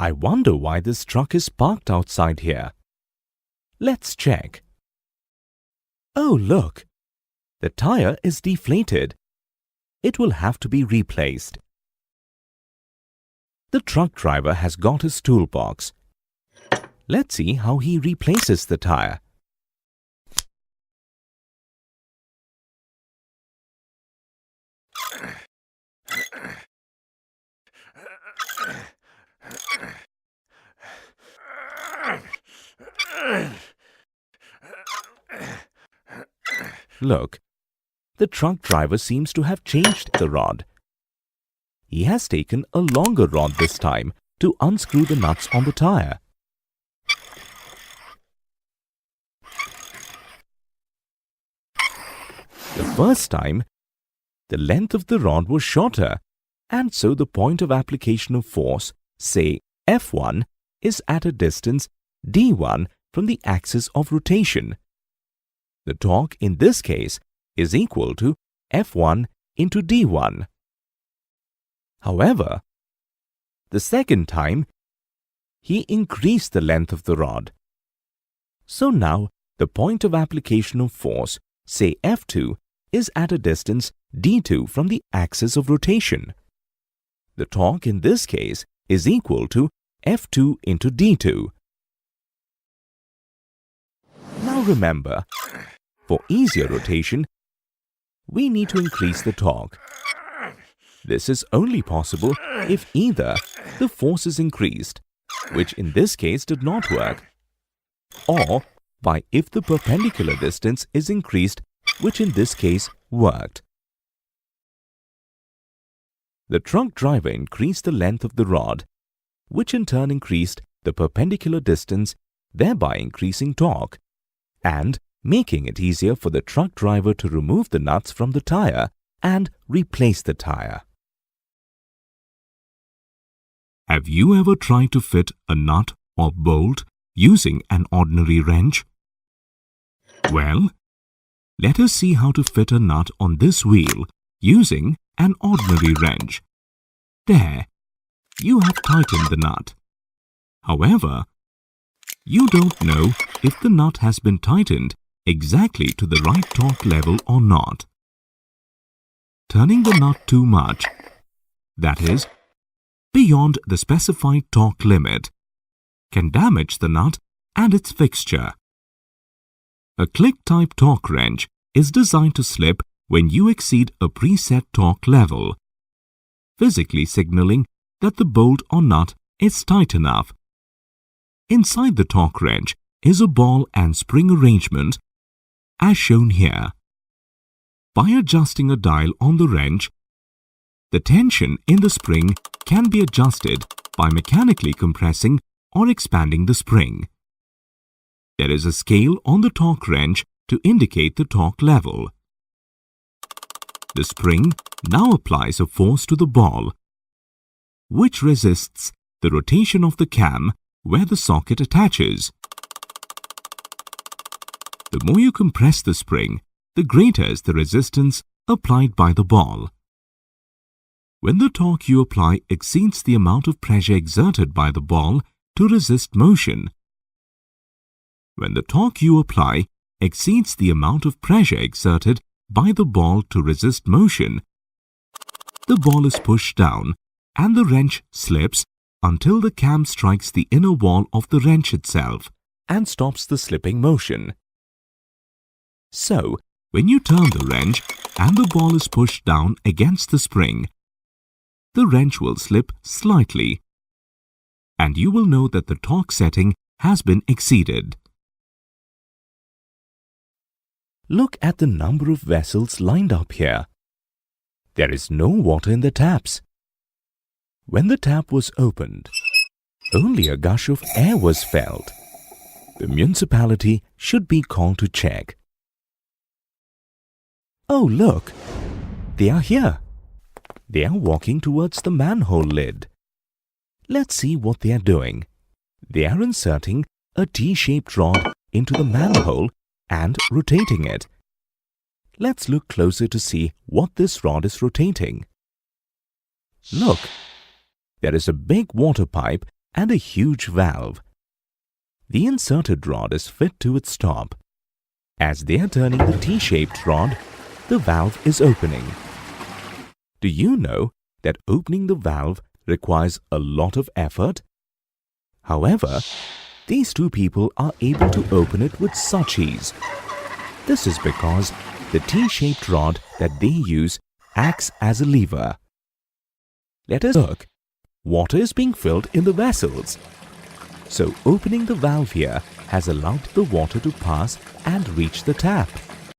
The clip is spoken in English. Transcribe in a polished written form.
I wonder why this truck is parked outside here. Let's check. Oh, look! The tire is deflated. It will have to be replaced. The truck driver has got his toolbox. Let's see how he replaces the tire. Look, the truck driver seems to have changed the rod. He has taken a longer rod this time to unscrew the nuts on the tire. The first time, the length of the rod was shorter, and so the point of application of force, say F1, is at a distance d1 from the axis of rotation. The torque in this case is equal to F1 into d1. However, the second time, he increased the length of the rod. So now the point of application of force, say F2, is at a distance d2 from the axis of rotation. The torque in this case is equal to F2 into d2. Now remember, for easier rotation, we need to increase the torque. This is only possible if either the force is increased, which in this case did not work, or by if the perpendicular distance is increased, which in this case worked. The truck driver increased the length of the rod, which in turn increased the perpendicular distance, thereby increasing torque, and making it easier for the truck driver to remove the nuts from the tire and replace the tire. Have you ever tried to fit a nut or bolt using an ordinary wrench? Well, let us see how to fit a nut on this wheel using an ordinary wrench. There, you have tightened the nut. However, you don't know if the nut has been tightened exactly to the right torque level or not. Turning the nut too much, that is, beyond the specified torque limit, can damage the nut and its fixture. A click-type torque wrench is designed to slip when you exceed a preset torque level, physically signaling that the bolt or nut is tight enough. Inside the torque wrench is a ball and spring arrangement, as shown here. By adjusting a dial on the wrench, the tension in the spring can be adjusted by mechanically compressing or expanding the spring. There is a scale on the torque wrench to indicate the torque level. The spring now applies a force to the ball, which resists the rotation of the cam where the socket attaches. The more you compress the spring, the greater is the resistance applied by the ball. When the torque you apply exceeds the amount of pressure exerted by the ball to resist motion, when the torque you apply exceeds the amount of pressure exerted by the ball to resist motion, the ball is pushed down and the wrench slips until the cam strikes the inner wall of the wrench itself and stops the slipping motion. So, when you turn the wrench and the ball is pushed down against the spring, the wrench will slip slightly, and you will know that the torque setting has been exceeded. Look at the number of vessels lined up here. There is no water in the taps. When the tap was opened, only a gush of air was felt. The municipality should be called to check. Oh, look! They are here. They are walking towards the manhole lid. Let's see what they are doing. They are inserting a T-shaped rod into the manhole and rotating it. Let's look closer to see what this rod is rotating. Look! There is a big water pipe and a huge valve. The inserted rod is fit to its top. As they are turning the T-shaped rod, the valve is opening. Do you know that opening the valve requires a lot of effort? However, these two people are able to open it with such ease. This is because the T-shaped rod that they use acts as a lever. Let us look. Water is being filled in the vessels. So opening the valve here has allowed the water to pass and reach the tap.